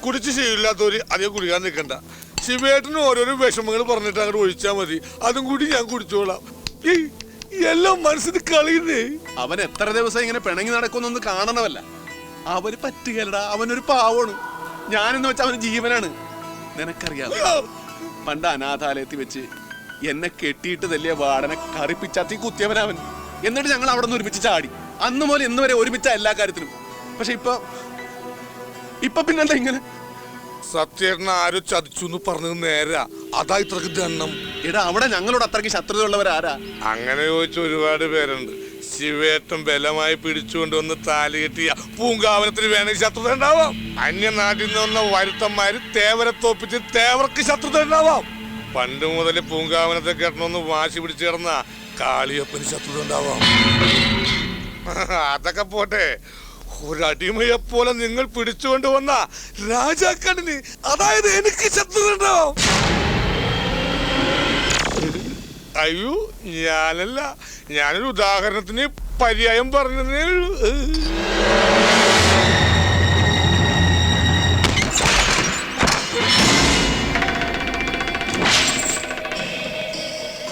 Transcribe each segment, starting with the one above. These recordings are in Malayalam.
കുടിച്ച് ശീലമില്ലാത്തവര് അധികം കുടിക്കാൻ നിൽക്കണ്ട. ശിവേട്ടന് ഓരോരോ വിഷമങ്ങൾ പറഞ്ഞിട്ട് അങ്ങോട്ട് ഒഴിച്ചാൽ മതി. അതും കൂടി ഞാൻ കുടിച്ചോളാം. എല്ലാം മനസ്സിന് കളിയുന്നേ. അവൻ എത്ര ദിവസം ഇങ്ങനെ പിണങ്ങി നടക്കുന്നൊന്ന് കാണണമല്ല. അവന് പറ്റുകയല്ലടാ, അവനൊരു പാവാണ്. ഞാനെന്ന് വെച്ചാൽ അവന് ജീവനാണ്. നിനക്കറിയാം, പണ്ട് അനാഥാലയത്തിൽ വെച്ച് എന്നെ കെട്ടിയിട്ട് തല്ലിയ വാടനെ കറിപ്പിച്ചാത്തി കുത്തിയവനവൻ. എന്നിട്ട് ഞങ്ങൾ അവിടെ നിന്ന് ഒരുമിച്ച് ചാടി. അന്ന് മുതൽ ഇന്ന് വരെ ഒരുമിച്ച എല്ലാ കാര്യത്തിനും. പക്ഷെ ഇപ്പൊ പിന്നെന്താ ഇങ്ങനെ? സത്യേട്ടൻ ആരോ ചതിച്ചു എന്ന് പറഞ്ഞത് നേരാ. അതാ ഇത്രക്ക് ദണ്ണം. എടാ, അവിടെ ഞങ്ങളോട് അത്രയ്ക്ക് ശത്രുതയുള്ളവരാരാ? അങ്ങനെ ചോദിച്ച ഒരുപാട് പേരുണ്ട്. ശിവേട്ടൻ ബലമായി പിടിച്ചുകൊണ്ടുവന്ന് താലി കെട്ടിയ പൂങ്കാവനത്തിന് വേണമെങ്കിൽ ശത്രുത ഉണ്ടാവാം. അന്യനാട്ടിൽ നിന്ന് വന്ന വരുത്തന്മാര് തേവരെ തോപ്പിച്ച് തേവർക്ക് ശത്രുത ഉണ്ടാവാം. പണ്ട് മുതൽ പൂങ്കാവനത്തെ കെട്ടണമെന്ന് വാശി പിടിച്ചു കിടന്ന കാളിയപ്പന് ശത്രുത ഉണ്ടാവാം. അതൊക്കെ പോട്ടെ, ഒരടിമയെ പോലെ നിങ്ങൾ പിടിച്ചുകൊണ്ട് വന്ന രാജാക്കണിന്, അതായത് എനിക്ക് ശത്രുത ഉണ്ടാവാം. അയ്യോ, ഞാനല്ല, ഞാനൊരു ഉദാഹരണത്തിന് പര്യായം പറഞ്ഞതേ ഉള്ളൂ.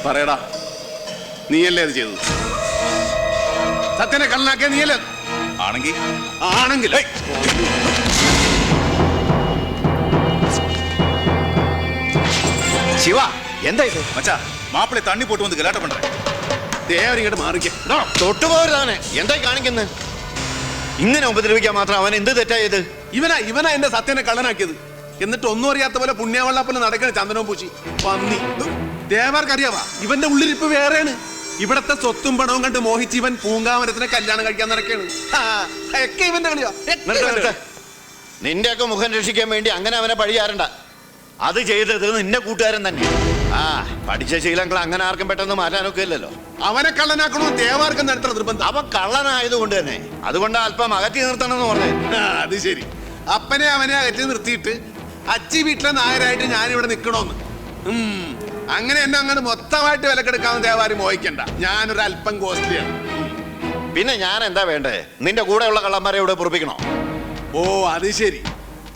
പറയടാ, നീയല്ലേ അത് ചെയ്തത്? സത്യനെ കള്ളനാക്കിയ നീയല്ലേ? ആണെങ്കിൽ ശിവ, എന്താ ഇത്? മച്ചാ, മാപ്പിളെ തണ്ണി പോട്ട് വന്ന് ഗലാട്ട പണ്ടേ. ദേവരിങ്ങോട്ട് മാറിക്കേ. തൊട്ടുപോരുതാണ്. എന്തായി കാണിക്കുന്നത്? ഇങ്ങനെ ഉപദ്രവിക്കാൻ മാത്രം അവൻ എന്ത് തെറ്റായത്? ഇവനാ എന്റെ സത്യനെ കള്ളനാക്കിയത്. എന്നിട്ട് ഒന്നും അറിയാത്ത പോലെ പുണ്യാവള്ളപ്പോലെ നടക്കണ ചന്ദനവും പൂശി പന്നി. ദേവർക്കറിയാവാ, ഇവന്റെ ഉള്ളിരിപ്പ് വേറെയാണ്. ഇവിടത്തെ സ്വത്തും പണവും കണ്ട് മോഹിച്ച് ഇവൻ പൂങ്കാവനത്തിനെ കല്യാണം കഴിക്കാൻ നടക്കാണ്. ഒക്കെ ഇവന്റെ കളിയാ. നിന്റെയൊക്കെ മുഖം രക്ഷിക്കാൻ വേണ്ടി അങ്ങനെ അവനെ പഴിയാറണ്ട. അത് ചെയ്തത് നിന്റെ കൂട്ടുകാരൻ തന്നെ. പഠിച്ച ശീലങ്ങൾ അങ്ങനെ ആർക്കും പെട്ടെന്ന് മാറ്റാനൊക്കെ ഇല്ലല്ലോ. അവനെ കള്ളനാക്കണമെന്ന് ദേവാർക്കും നടത്തുന്ന നിർബന്ധം. അവൻ കള്ളനായത് കൊണ്ട് തന്നെ. അതുകൊണ്ട് അല്പം അകറ്റി നിർത്തണമെന്ന് പറഞ്ഞേ. അത് ശരി. അപ്പനെ അവനെ അകറ്റി നിർത്തിയിട്ട് അച്ചി വീട്ടിലെ നായരായിട്ട് ഞാനിവിടെ നിൽക്കണോന്ന്. അങ്ങനെ എന്നെ അങ്ങോട്ട് മൊത്തമായിട്ട് വിലക്കെടുക്കാമെന്ന് ദേവാരി മോഹിക്കണ്ട. ഞാനൊരു അല്പം കോസ്റ്റ്ലിയാണ്. പിന്നെ ഞാൻ എന്താ വേണ്ടേ? നിന്റെ കൂടെയുള്ള കള്ളന്മാരെ ഇവിടെ പൊറപ്പിക്കണോ? ഓ, അത് ശരി.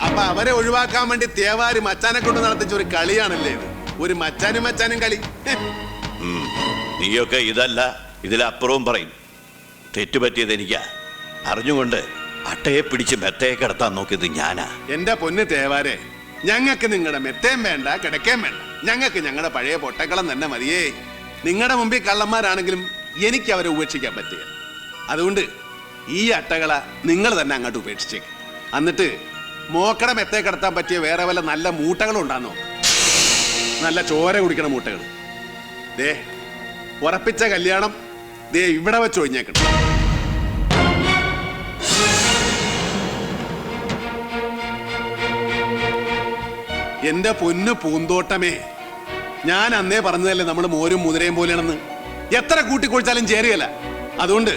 അപ്പൊ അവരെ ഒഴിവാക്കാൻ വേണ്ടി തേവാരി മച്ചാനെ കൊണ്ട് നടത്തിച്ച ഒരു കളിയാണല്ലേ ഇത്? ഒരു മച്ചാനും കളി. നീയൊക്കെ ഇതല്ല, ഇതിലപ്പുറവും പറയും. തെറ്റുപറ്റിയത് എനിക്കാ. അറിഞ്ഞുകൊണ്ട് അട്ടയെ പിടിച്ച് മെത്തയെ കിടത്താൻ നോക്കിയത് ഞാനാ. എന്റെ പൊന്ന് തേവാരെ, ഞങ്ങൾക്ക് നിങ്ങളുടെ മെത്തേം വേണ്ട, കിടക്കേം വേണ്ട. ഞങ്ങൾക്ക് ഞങ്ങളുടെ പഴയ പൊട്ടക്കളം തന്നെ മതിയേ. നിങ്ങളുടെ മുമ്പിൽ കള്ളന്മാരാണെങ്കിലും എനിക്ക് അവരെ ഉപേക്ഷിക്കാൻ പറ്റുക. അതുകൊണ്ട് ഈ അട്ടകള നിങ്ങൾ തന്നെ അങ്ങോട്ട് ഉപേക്ഷിച്ചേക്ക്. എന്നിട്ട് മോക്കട മെത്തേ കിടത്താൻ പറ്റിയ വേറെ വല്ല നല്ല മൂട്ടകളും ഉണ്ടാന്നോ? നല്ല ചോര കുടിക്കണ മൂട്ടകൾ. ദേ, ഉറപ്പിച്ച കല്യാണം ദേ ഇവിടെ വെച്ച് ഒഴിഞ്ഞേക്കണം. എന്റെ പൊന്നു പൂന്തോട്ടമേ, ഞാൻ അന്നേ പറഞ്ഞതല്ലേ നമ്മൾ മോരും മുതിരയും പോലെയാണെന്ന്. എത്ര കൂട്ടിക്കൊഴിച്ചാലും ചേരുകയല്ല. അതുകൊണ്ട്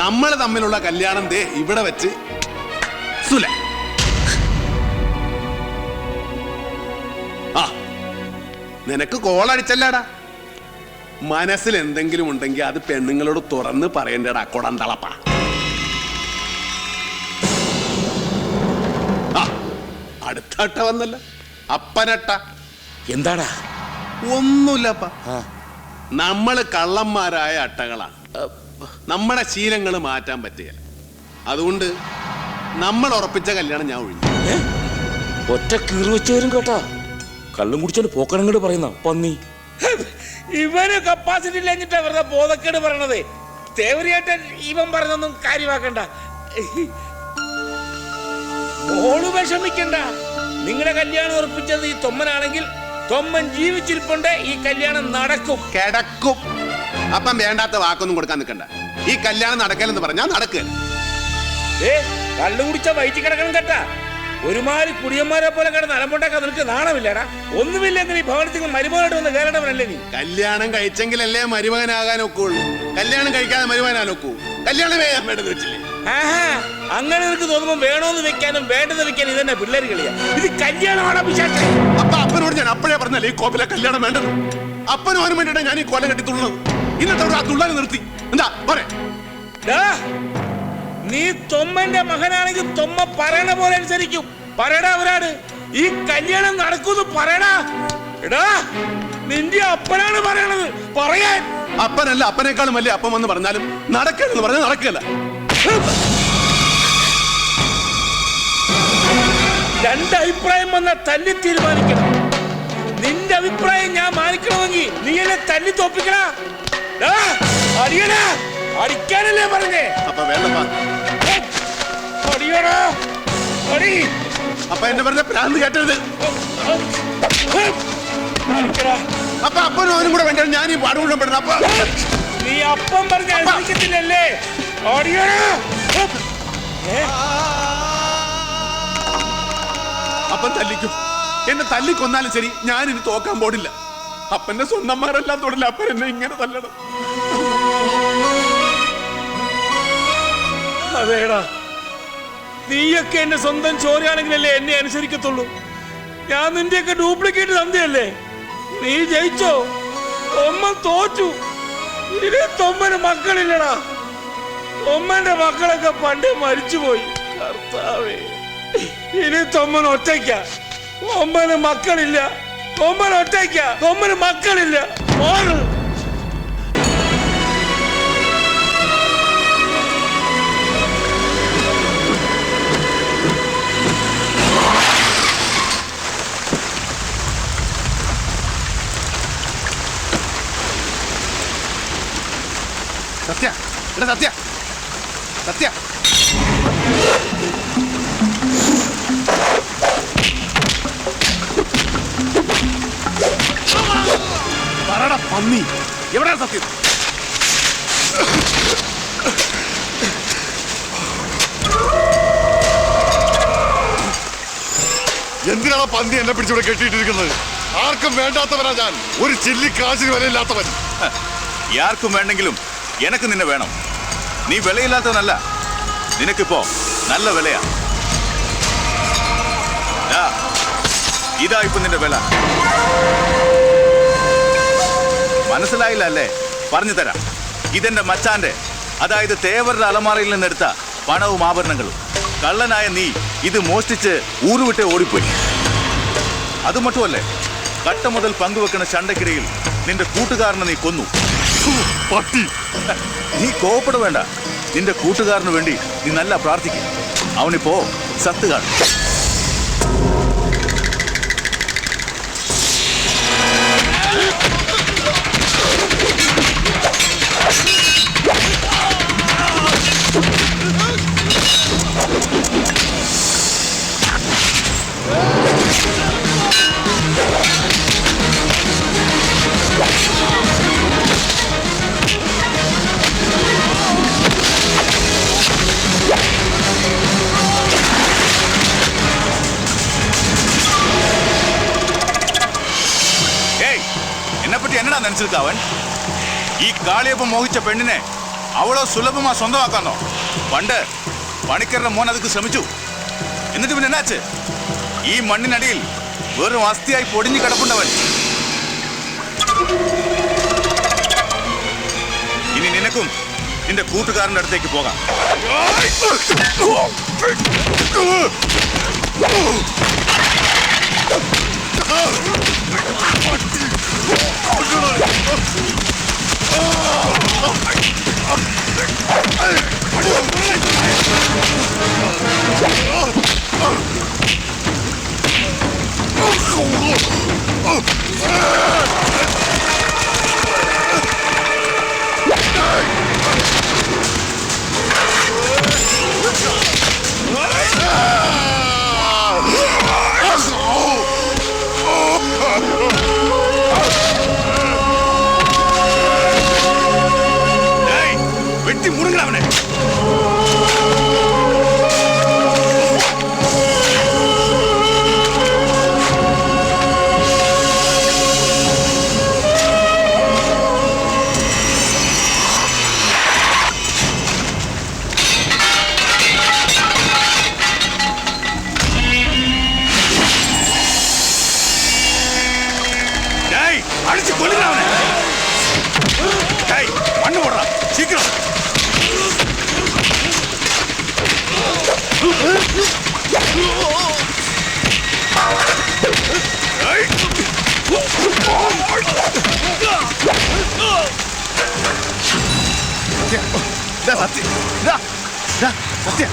നമ്മൾ തമ്മിലുള്ള കല്യാണം ദേ ഇവിടെ വെച്ച് സുല. നിനക്ക് കോളടിച്ചല്ലാടാ. മനസ്സിൽ എന്തെങ്കിലും ഉണ്ടെങ്കിൽ അത് പെണ്ണുങ്ങളോട് തുറന്ന് പറയണ്ടടാ കൊടന്തളപ്പ. അടുത്ത അട്ട വന്നല്ല, അപ്പനട്ട. എന്താടാ? ഒന്നുമില്ലപ്പ. നമ്മള് കള്ളന്മാരായ അട്ടകളാണ്. നമ്മുടെ ശീലങ്ങൾ മാറ്റാൻ പറ്റുകയില്ല. അതുകൊണ്ട് നമ്മൾ ഉറപ്പിച്ച കല്യാണം ഞാൻ ഒഴിഞ്ഞു. ഒറ്റ കീറി വെച്ചവരും കേട്ടാ. കള്ളും കുടിച്ചോണ്ട് പോക്കണങ്ങോട് പറയുന്ന പന്നി. ഇവന് കപ്പാസിറ്റി ഇല്ലെന്നിട്ടാ വെറുതെ ബോധക്കേട് പറയണത്. തേവരിയായിട്ട് ഇവൻ പറഞ്ഞൊന്നും കാര്യമാക്കണ്ട. ഓള് വിഷമിക്കണ്ട. നിങ്ങളുടെ കല്യാണം ഉറപ്പിച്ചത് ഈ തൊമ്മനാണെങ്കിൽ തൊമ്മൻ ജീവിച്ചിരിപ്പുണ്ട്. ഈ കല്യാണം നടക്കും. കിടക്കും. അപ്പം വേണ്ടാത്ത വാക്കൊന്നും കൊടുക്കാൻ നിൽക്കണ്ട. ഈ കല്യാണം നടക്കലെന്ന് പറഞ്ഞാൽ നടക്കുക. കള്ളു കുടിച്ച വയറ്റി കിടക്കണം കേട്ടാ. ഒരുമാതിരി കുടിയന്മാരെ പോലെ കിടന്ന് അലമ്പുണ്ടാക്കാൻ നിനക്ക് നാണമില്ലടാ. ഒന്നുമില്ലെങ്കിൽ ഈ ഭവനത്തിൽ മരുമകനായിട്ട് വന്ന് കയറണവനല്ലേ നീ? കല്യാണം കഴിച്ചെങ്കിലല്ലേ മരുമകനാകാൻ ഒക്കുള്ളൂ. കല്യാണം കഴിക്കാതെ മരുമകനാൻ ഒക്കൂ? കല്യാണം വേഗം വേണ്ടെന്ന് വെച്ചില്ലേ? അങ്ങനെ നിനക്ക് തോന്നുമ്പോ വേണോന്ന് വെക്കാനും വേണ്ടെന്ന് വെക്കാനും ഇതന്നെ പിള്ളേർ കളിയാ. ഇത് കല്യാണമാണ്. അപ്പൊ അപ്പനോട് ഞാൻ അപ്പോഴേ പറഞ്ഞല്ലേ ഈ കോപ്പിലെ കല്യാണം വേണ്ടത്. അപ്പനും അവനും വേണ്ടിയിട്ടാ ഞാൻ ഈ കൊലം കെട്ടി തുള്ളുന്നത്. ഇന്നത്തെ ആ തുള്ളാനെ നിർത്തി. എന്താ പറ? നീ തൊമ്മന്റെ മകനാണെങ്കിൽ തൊമ്മ പറയണ പോലെ അനുസരിക്കും. പറയടാ അവരാണ് ഈ കല്യാണം നടക്കൂന്ന് പറയടാ. എടാ നിന്റെ അപ്പനാണ് പറയണത്, പറയാൻ. അപ്പനല്ല, അപ്പനേക്കാളും വലിയ അപ്പം എന്ന് പറഞ്ഞാലും നടക്കരുതെന്ന് പറഞ്ഞാൽ നടക്കല്ല. രണ്ട് അഭിപ്രായം വന്നാൽ തല്ലി തീരുമാനിക്കണം. നിന്റെ അഭിപ്രായം ഞാൻ മാനിക്കണമെങ്കിൽ നീ എന്നെ തല്ലി തോപ്പിക്കണ. അടിയടാ, അടിക്കാനല്ലേ പറഞ്ഞേ? അപ്പൊ വേണ്ടപ്പാ, അടിയടാ, അടി. അപ്പൊ എന്നെ പറഞ്ഞ പ്രാന്ത് കേട്ടരുത്. അപ്പൊ അപ്പനും അവനും കൂടെ വേണ്ട ഞാൻ ഈ പാടുകൊണ്ടും പെടുന്ന. അപ്പൊ നീ അപ്പം പറഞ്ഞ അനുസരിക്കത്തില്ലല്ലേ? അടിയടാ. അപ്പൻ തല്ലിക്കും, എന്നെ തല്ലിക്കൊന്നാലും ശരി, ഞാൻ ഇനി തോക്കാൻ പോടില്ല. അപ്പന്റെ സ്വന്തന്മാരെല്ലാം തൊടില്ല, അപ്പൻ എന്നെ ഇങ്ങനെ തല്ലണം. അതേടാ, നീയൊക്കെ എന്റെ സ്വന്തം ചോരയാണെങ്കിലല്ലേ എന്നെ അനുസരിക്കത്തുള്ളൂ. ഞാൻ നിന്റെയൊക്കെ ഡ്യൂപ്ലിക്കേറ്റ് തന്തയല്ലേ. നീ ജയിച്ചോ, തൊമ്മൻ തോറ്റു. ഇനി തൊമ്മന് മക്കളില്ലടാ. തൊമ്മന്റെ മക്കളൊക്കെ പണ്ടേ മരിച്ചുപോയി. കർത്താവേ, ഇനി തൊമ്മൻ ഒറ്റയ്ക്ക. തൊമ്മന് മക്കളില്ല, തൊമ്മൻ ഒറ്റയ്ക്ക. തൊമ്മന് മക്കളില്ല. മോള് സത്യ, എടാ സത്യ, സത്യ. പറടാ പന്നി, എവിടെയാ സത്യം? എന്തിനാണ് പന്നി എന്നെ പിടിച്ചിവിടെ കെട്ടിയിട്ടിരിക്കുന്നത്? ആർക്കും വേണ്ടാത്തവനാ ഞാൻ, ഒരു ചില്ലി കാശിന് വിലയില്ലാത്തവൻ. ആർക്കും വേണ്ടെങ്കിലും എനക്ക് നിന്നെ വേണം. നീ വിലയില്ലാത്തവനല്ല, നിനക്കിപ്പോ നല്ല വിലയാ. ഇതാ ഇപ്പൊ നിന്റെ വില. മനസ്സിലായില്ല അല്ലേ? പറഞ്ഞു തരാം. ഇതെന്റെ മച്ചാന്റെ, അതായത് തേവരുടെ അലമാറയിൽ നിന്നെടുത്ത പണവും ആഭരണങ്ങളും. കള്ളനായ നീ ഇത് മോഷ്ടിച്ച് ഊരുവിട്ട് ഓടിപ്പോയി. അത് മറ്റുമല്ലേ, കട്ട മുതൽ പങ്കുവെക്കുന്ന ചണ്ടക്കിടയിൽ നിന്റെ കൂട്ടുകാരനെ നീ കൊന്നു. പട്ടി, നീ കോപ്പട വേണ്ട. നിന്റെ കൂട്ടുകാരന് വേണ്ടി നീ നല്ല പ്രാർത്ഥിക്കും. അവനിപ്പോ സത്ത് കാണും. എന്നെപ്പറ്റി എന്നടാ നനച്ചിരിക്കാവൻ? ഈ കാളിയപ്പം മോഹിച്ച പെണ്ണിനെ അവളോ സുലഭമാ സ്വന്തമാക്കാന്നോ? പണ്ട് പണിക്കരുടെ മോൻ അതൊക്കെ ശ്രമിച്ചു. എന്നിട്ട് പിന്നെ എന്നാച്ച്? ഈ മണ്ണിനടിയിൽ വെറും അസ്ഥിയായി പൊടിഞ്ഞു കിടപ്പുണ്ടവൻ. ഇനി നിനക്കും നിന്റെ കൂട്ടുകാരന്റെ അടുത്തേക്ക് പോകാം. വെട്ടി മുറുങ്ങണവനെ. അടിച്ചു കൊല്ലുന്നവനെ. മണ്ണ് പോടാ ശീഘ്രം. സത്യ ഇതാ സത്യ ഇതാ ഇതാ സത്യ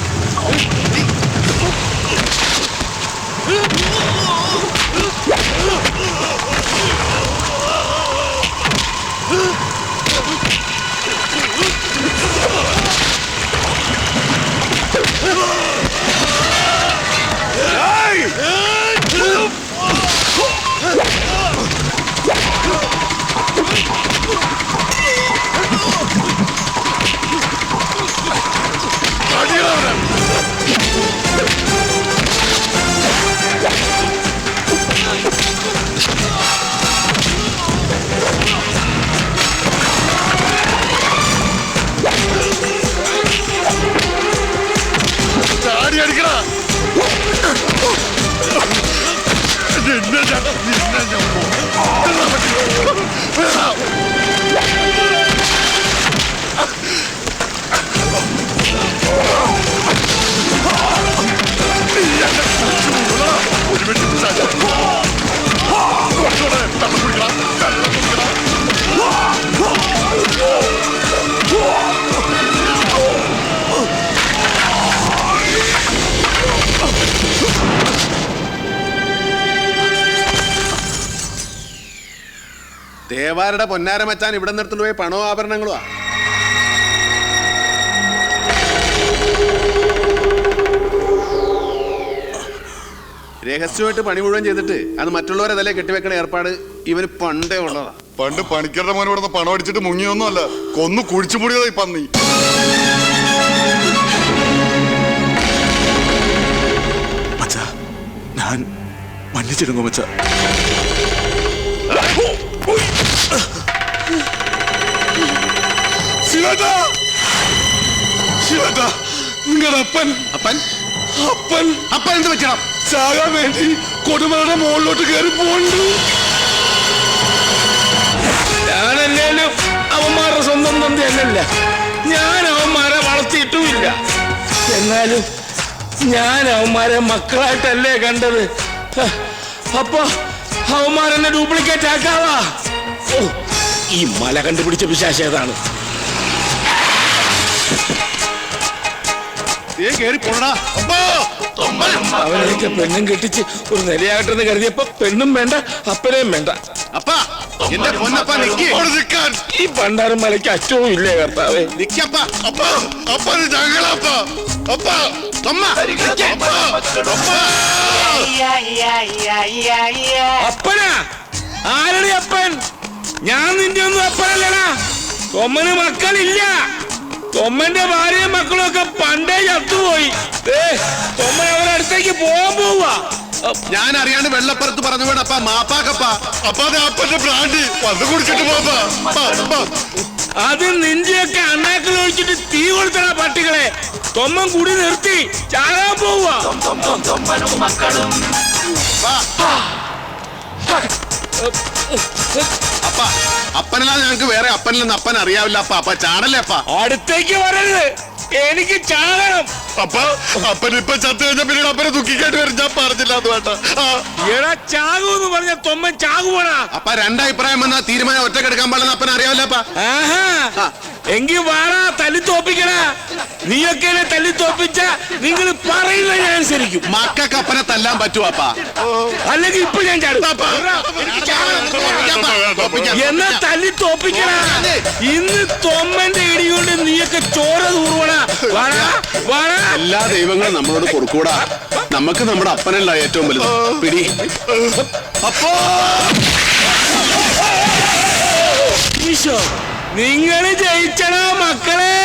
ദേവാരുടെ പൊന്നാര മച്ചാൻ ഇവിടെ നിർത്തുകൊണ്ട് പോയ പണവും ആഭരണങ്ങളുമാ. രഹസ്യമായിട്ട് പണി മുഴുവൻ ചെയ്തിട്ട് അത് മറ്റുള്ളവരെ തലേ കെട്ടിവെക്കണ ഏർപ്പാട് ഇവന് പണ്ടേ ഉള്ളതാ. പണ്ട് പണിക്കരുടെ മോനെ ഇവിടെ പണം അടിച്ചിട്ട് മുങ്ങിയൊന്നും അല്ല, കൊന്നു കുഴിച്ചു മൂടിയതായി പന്നി. മച്ചാ ഞാൻ മன்னிச்சிடுங்க മച്ചാ. ശിവേട്ടാ, ശിവേട്ടാ, നിങ്ങളുടെ അപ്പൻ അപ്പൻ അപ്പൻ അപ്പൻ എന്ത് വെച്ചണം? ചാകാൻ വേണ്ടി കൊടുമലയുടെ മുകളിലോട്ട് കയറി പോണ്ടു. ഞാനല്ലേലും അവന്മാരുടെ സ്വന്തം തന്തയല്ല, ഞാൻ അവന്മാരെ വളർത്തിയിട്ടുമില്ല. എന്നാലും ഞാൻ അവന്മാരെ മക്കളായിട്ടല്ലേ കണ്ടത്. അപ്പൊ അവന്മാരെന്നെ ഡ്യൂപ്ലിക്കേറ്റ് ആക്കാവാ. ഓ, ഈ മല കണ്ടുപിടിച്ച പിശാചേതാണ്. അവനെനിക്ക് പെണ്ണും കെട്ടിച്ച് ഒരു നിലയാകട്ടെന്ന് കരുതിയപ്പോ പെണ്ണും വേണ്ട അപ്പനെയും വേണ്ട. അപ്പാ എന്റെ പൊന്നപ്പ നിക്ക്. ഈ പണ്ടാരം മലയ്ക്ക് അറ്റവും ഇല്ലേ കർത്താവേ. നിക്കപ്പാ. അപ്പാ അപ്പാ ഞങ്ങളപ്പാ അപ്പാ തൊമ്മ നിക്ക്. അപ്പനാ? ആരടി അപ്പൻ? ഞാൻ നിന്റെ ഒന്നും അപ്പനല്ലടാ. തൊമ്മന് മക്കളില്ല. തൊമ്മന്റെ ഭാര്യയും മക്കളും ഒക്കെ പണ്ടേ ചത്തുപോയി. തൊമ്മൻ അവരുടെ അടുത്തേക്ക് പോകാൻ പോവാ. ഞാൻ അറിയാണ്ട് വെള്ളപ്പുറത്ത് പറഞ്ഞു വേണപ്പാ മാപ്പാക്കപ്പാ. അപ്പാ അത് അപ്പന്റെ ബ്രാൻഡ് വന്ന് കുടിച്ചിട്ട് പോപ്പാ. അത് നിന്റെയൊക്കെ അണ്ണാക്കിൽ ഒഴിച്ചിട്ട് തീ കൊടുത്തണ പട്ടികളെ. തൊമ്മൻ കുടി നിർത്തി ചാകാൻ പോവാ. അപ്പാ അപ്പനല്ലാതെ ഞങ്ങൾക്ക് വേറെ അപ്പനില്ലെന്ന് അപ്പൻ അറിയാവില്ല. അപ്പ അപ്പ ചാടല്ലേ അപ്പ. അടുത്തേക്ക് വരരുത്, എനിക്ക് ചാകണം. അപ്പാ അപ്പനിപ്പൊ ചത്തു കഴിഞ്ഞ പിന്നീട് അപ്പനെ ദുഃഖിക്കായിട്ട് വരും. ഞാൻ പറഞ്ഞില്ല അത് വേണ്ട. എടാ ചാകൂന്ന് പറഞ്ഞ തൊമ്മൻ ചാകുവാണാ. അപ്പ രണ്ടഭിപ്രായം വന്നാ തീരുമാനം ഒറ്റക്കെടുക്കാൻ പാടില്ലെന്ന് അപ്പൻ അറിയാവില്ല അപ്പ. ആഹാ, എങ്കി വാടാ തല്ലിത്തോപ്പിക്കടാ. നീയൊക്കെ തല്ലിത്തോപ്പിച്ച നിങ്ങൾ പറയുന്ന ഞാൻ അനുസരിക്കും. മക്കൾക്ക് അപ്പനെ തല്ലാൻ പറ്റുമോ അപ്പ? അല്ലെങ്കിൽ ഇപ്പൊ ഞാൻ ചാടും. എന്നാ തല്ലിത്തോപ്പിക്കടാ. ഇന്ന് തൊമ്മന്റെ ഇടി കൊണ്ട് നീയൊക്കെ ചോര തൂറുവടാ. വാടാ വാടാ. എല്ലാ ദൈവങ്ങളും നമ്മളോട് കൊടുക്കൂടാ. നമുക്ക് നമ്മുടെ അപ്പനല്ല ഏറ്റവും വലുത്. പിടി അപ്പോ. ഈശോ, നിങ്ങൾ ജയിച്ചടാ മക്കളെ.